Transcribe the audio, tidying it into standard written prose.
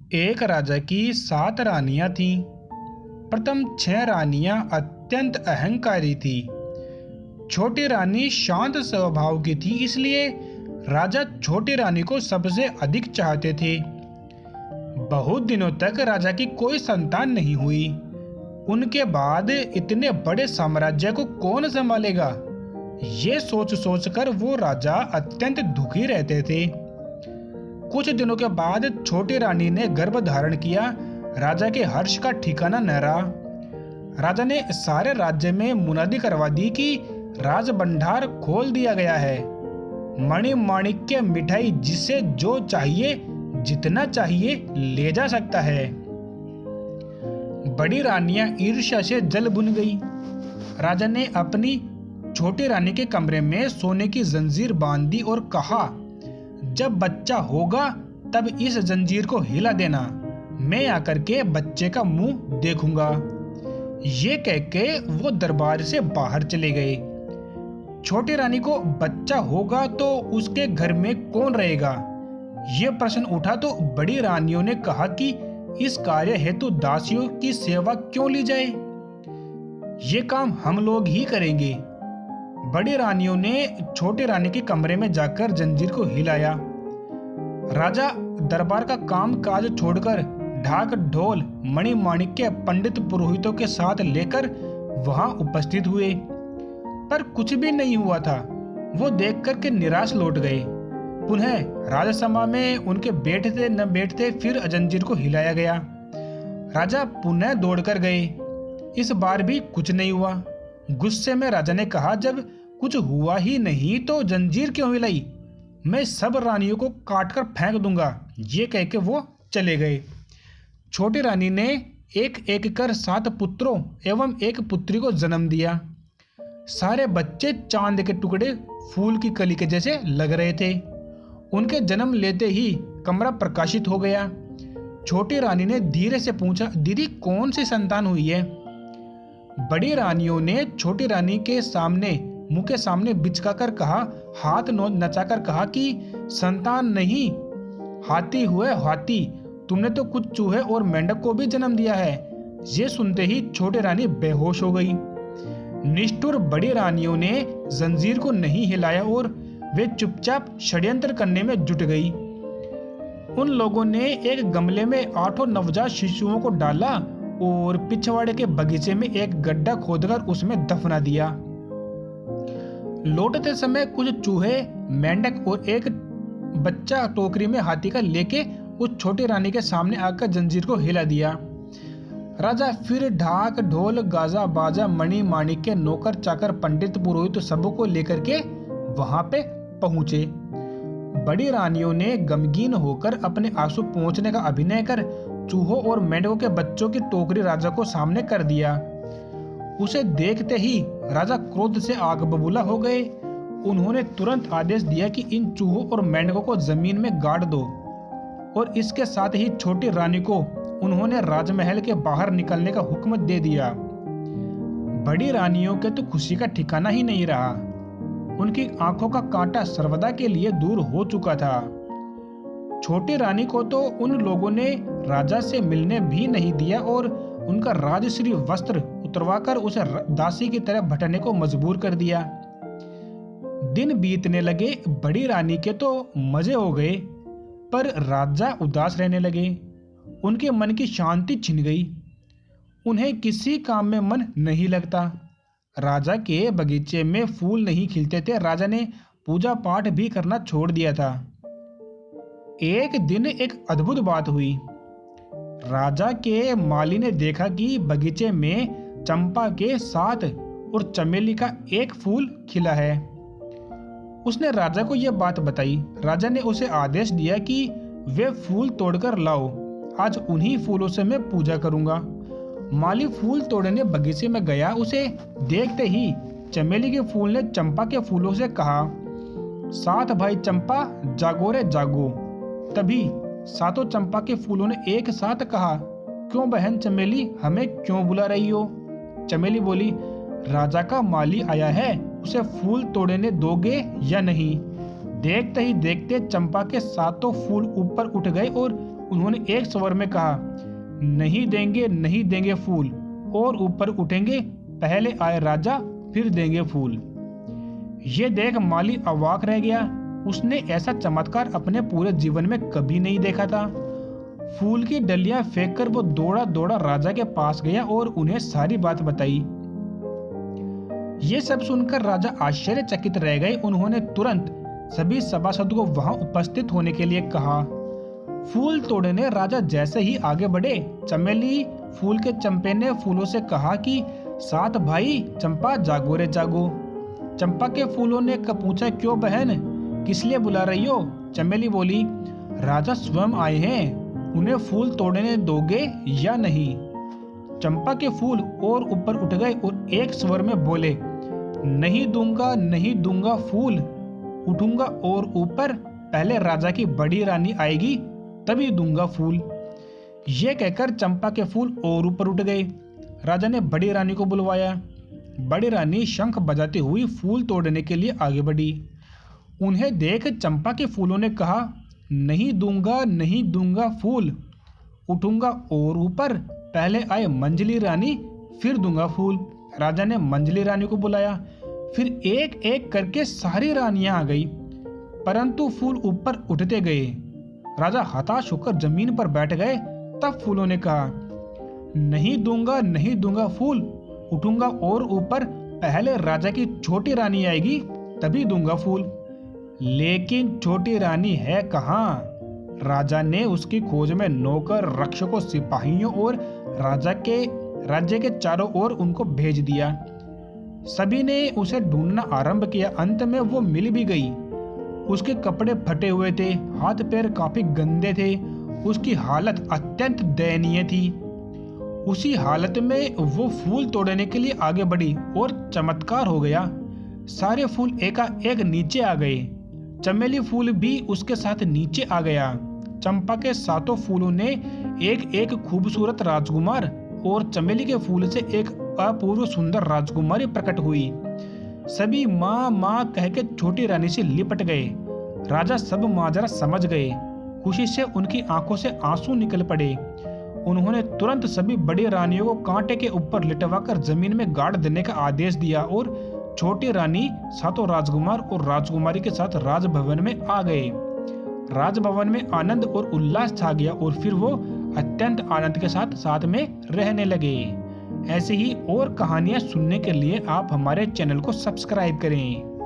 एक राजा की 7 रानियां थीं। प्रथम 6 रानियां अत्यंत अहंकारी थी। छोटी रानी शांत स्वभाव की थी, इसलिए राजा छोटी रानी को सबसे अधिक चाहते थे। बहुत दिनों तक राजा की कोई संतान नहीं हुई। उनके बाद इतने बड़े साम्राज्य को कौन संभालेगा, ये सोच सोच कर वो राजा अत्यंत दुखी रहते थे। कुछ दिनों के बाद छोटी रानी ने गर्भ धारण किया। राजा के हर्ष का ठिकाना न रहा। राजा ने सारे राज्य में मुनादी करवा दी कि राज भंडार खोल दिया गया है। मणि माणिक्य मिठाई जिसे जो चाहिए जितना चाहिए ले जा सकता है। बड़ी रानियां ईर्ष्या से जल भुन गई। राजा ने अपनी छोटी रानी के कमरे में सोने की जंजीर बांध दी और कहा, जब बच्चा होगा तब इस जंजीर को हिला देना, मैं आकर के बच्चे का मुंह देखूंगा। ये कह के वो दरबार से बाहर चले गए। छोटी रानी को बच्चा होगा तो उसके घर में कौन रहेगा, ये प्रश्न उठा तो बड़ी रानियों ने कहा कि इस कार्य हेतु दासियों की सेवा क्यों ली जाए, ये काम हम लोग ही करेंगे। बड़ी रानियों ने छोटी रानी के कमरे में जाकर जंजीर को हिलाया। राजा दरबार का काम काज छोड़कर ढाक ढोल मणि माणिक्य पंडित पुरोहितों के साथ लेकर वहां उपस्थित हुए, पर कुछ भी नहीं हुआ था। वो देख कर के निराश लौट गए। पुनः राजसभा में उनके बैठते न बैठते फिर जंजीर को हिलाया गया। राजा पुनः दौड़कर गए। इस बार भी कुछ नहीं हुआ। गुस्से में राजा ने कहा, जब कुछ हुआ ही नहीं तो जंजीर क्यों हिलाई, मैं सब रानियों को काटकर फेंक दूंगा। ये कह के वो चले गए। छोटी रानी ने एक एक कर 7 पुत्रों एवं एक पुत्री को जन्म दिया। सारे बच्चे चांद के टुकड़े फूल की कली के जैसे लग रहे थे। उनके जन्म लेते ही कमरा प्रकाशित हो गया। छोटी रानी ने धीरे से पूछा, दीदी कौन सी संतान हुई है? बड़ी रानियों ने छोटी रानी के सामने मुंह के सामने बिचकाकर कहा, हाथ नचाकर कहा कि संतान नहीं, हाथी हुए हाथी, तुमने तो कुछ चूहे और मेंढक को भी जन्म दिया है। ये सुनते ही छोटी रानी बेहोश हो गई। निष्ठुर बड़ी रानियों ने जंजीर को नहीं हिलाया और वे चुपचाप षड्यंत्र करने में जुट गई। उन लोगों ने एक गमले में 8 नवजात शिशुओं को डाला और पिछवाड़े के बगीचे में एक गड्ढा खोदकर उसमें दफना दिया। लौटते समय कुछ चूहे, मेंढक और एक बच्चा टोकरी में हाथी का लेके उस छोटी रानी के सामने आकर जंजीर को हिला दिया। राजा फिर ढाक ढोल गाजा बाजा मणि माणिक्य नौकर चाकर पंडित पुरोहित सबको लेकर के वहां पे पहुंचे। बड़ी रानियों ने गमगीन होकर अपने आंसू पहुंचने का अभिनय कर चूहों और मेंढकों के बच्चों की टोकरी राजा को सामने कर दिया। उसे देखते ही राजा क्रोध से आग बबूला हो गए। उन्होंने तुरंत आदेश दिया कि इन चूहों और मेंढकों को जमीन में गाड़ दो और इसके साथ ही छोटी रानी को उन्होंने राजमहल के बाहर निकलने का हुक्म दे दिया। बड़ी रानियों के तो खुशी का ठिकाना ही नहीं रहा। उनकी आंखों का कांटा सर्वदा के लिए दूर हो चुका था। छोटी रानी को तो उन लोगों ने राजा से मिलने भी नहीं दिया और उनका राजश्री वस्त्र उतरवाकर उसे दासी की तरह भटकने को मजबूर कर दिया। दिन बीतने लगे। बड़ी रानी के तो मजे हो गए, पर राजा उदास रहने लगे। उनके मन की शांति छिन गई। उन्हें किसी काम में मन नहीं लगता। राजा के बगीचे में फूल नहीं खिलते थे। राजा ने पूजा पाठ भी करना छोड़ दिया था। एक दिन एक अद्भुत बात हुई। राजा के माली ने देखा कि बगीचे में चंपा के 7 और चमेली का 1 फूल खिला है। उसने राजा को यह बात बताई। राजा ने उसे आदेश दिया कि वे फूल तोड़कर लाओ, आज उन्हीं फूलों से मैं पूजा करूंगा। माली फूल तोड़ने बगीचे में गया। उसे देखते ही चमेली के फूल ने चंपा के फूलों से कहा, 7 भाई चंपा जागो रे जागो। तभी 7 चंपा के फूलों ने एक साथ कहा, क्यों बहन चमेली, हमें क्यों बुला रही हो? चमेली बोली, राजा का माली आया है, उसे फूल तोड़ने दोगे या नहीं? देखते ही देखते चंपा के 7 फूल ऊपर उठ गए और उन्होंने एक स्वर में कहा, नहीं देंगे, नहीं देंगे फूल, और ऊपर उठेंगे, पहले आए राजा फिर देंगे फूल। ये देख माली अवाक रह गया। उसने ऐसा चमत्कार अपने पूरे जीवन में कभी नहीं देखा था। फूल की डलियां फेंककर वो दौड़ा दौड़ा राजा के पास गया और उन्हें सारी बात बताई। ये सब सुनकर राजा आश्चर्यचकित रह गए। उन्होंने तुरंत सभी सभासदों को वहां उपस्थित होने के लिए कहा। फूल तोड़ने राजा जैसे ही आगे बढ़े, चमेली फूल के चंपे ने फूलों से कहा कि सात भाई चंपा जागो रे जागो। चंपा के फूलों ने पूछा, क्यों बहन, किस लिए बुला रही हो? चमेली बोली, राजा स्वयं आए हैं, उन्हें फूल तोड़ने दोगे या नहीं? चंपा के फूल और ऊपर उठ गए और एक स्वर में बोले, नहीं दूंगा, नहीं दूंगा फूल, उठूंगा और ऊपर, पहले राजा की बड़ी रानी आएगी तभी दूंगा फूल। ये कहकर चंपा के फूल और ऊपर उठ गए। राजा ने बड़ी रानी को बुलवाया। बड़ी रानी शंख बजाती हुई फूल तोड़ने के लिए आगे बढ़ी। उन्हें देख चंपा के फूलों ने कहा, नहीं दूंगा, नहीं दूंगा फूल, उठूंगा और ऊपर, पहले आए मंजली रानी फिर दूंगा फूल। राजा ने मंजली रानी को बुलाया। फिर एक एक करके सारी रानियां आ गई, परंतु फूल ऊपर उठते गए। राजा हताश होकर जमीन पर बैठ गए। तब फूलों ने कहा, नहीं दूंगा, नहीं दूंगा फूल, उठूंगा और ऊपर, पहले राजा की छोटी रानी आएगी तभी दूंगा फूल। लेकिन छोटी रानी है कहाँ? राजा ने उसकी खोज में नौकर, रक्षकों, सिपाहियों और राज्य के चारों ओर उनको भेज दिया। सभी ने उसे ढूंढना आरंभ किया। अंत में वो मिल भी गई। उसके कपड़े फटे हुए थे, हाथ पैर काफी गंदे थे, उसकी हालत अत्यंत दयनीय थी। उसी हालत में वो फूल तोड़ने के लिए आगे बढ़ी और चमत्कार हो गया। सारे फूल एकाएक नीचे आ गए। चमेली फूल भी उसके साथ नीचे आ गया। चंपा के सातों फूलों ने एक एक खूबसूरत राजकुमार और चमेली के फूल से एक अपूर्व सुंदर राजकुमारी प्रकट हुई। सभी माँ माँ कह के छोटी रानी से लिपट गए। राजा सब माजरा समझ गए। खुशी से उनकी आंखों से आंसू निकल पड़े। उन्होंने तुरंत सभी बड़ी रानियों को कांटे के ऊपर लिटवाकर जमीन में गाड़ देने का आदेश दिया और छोटी रानी सातों राजकुमार और राजकुमारी के साथ राजभवन में आ गए। राजभवन में आनंद और उल्लास छा गया और फिर वो अत्यंत आनंद के साथ साथ में रहने लगे। ऐसे ही और कहानियां सुनने के लिए आप हमारे चैनल को सब्सक्राइब करें।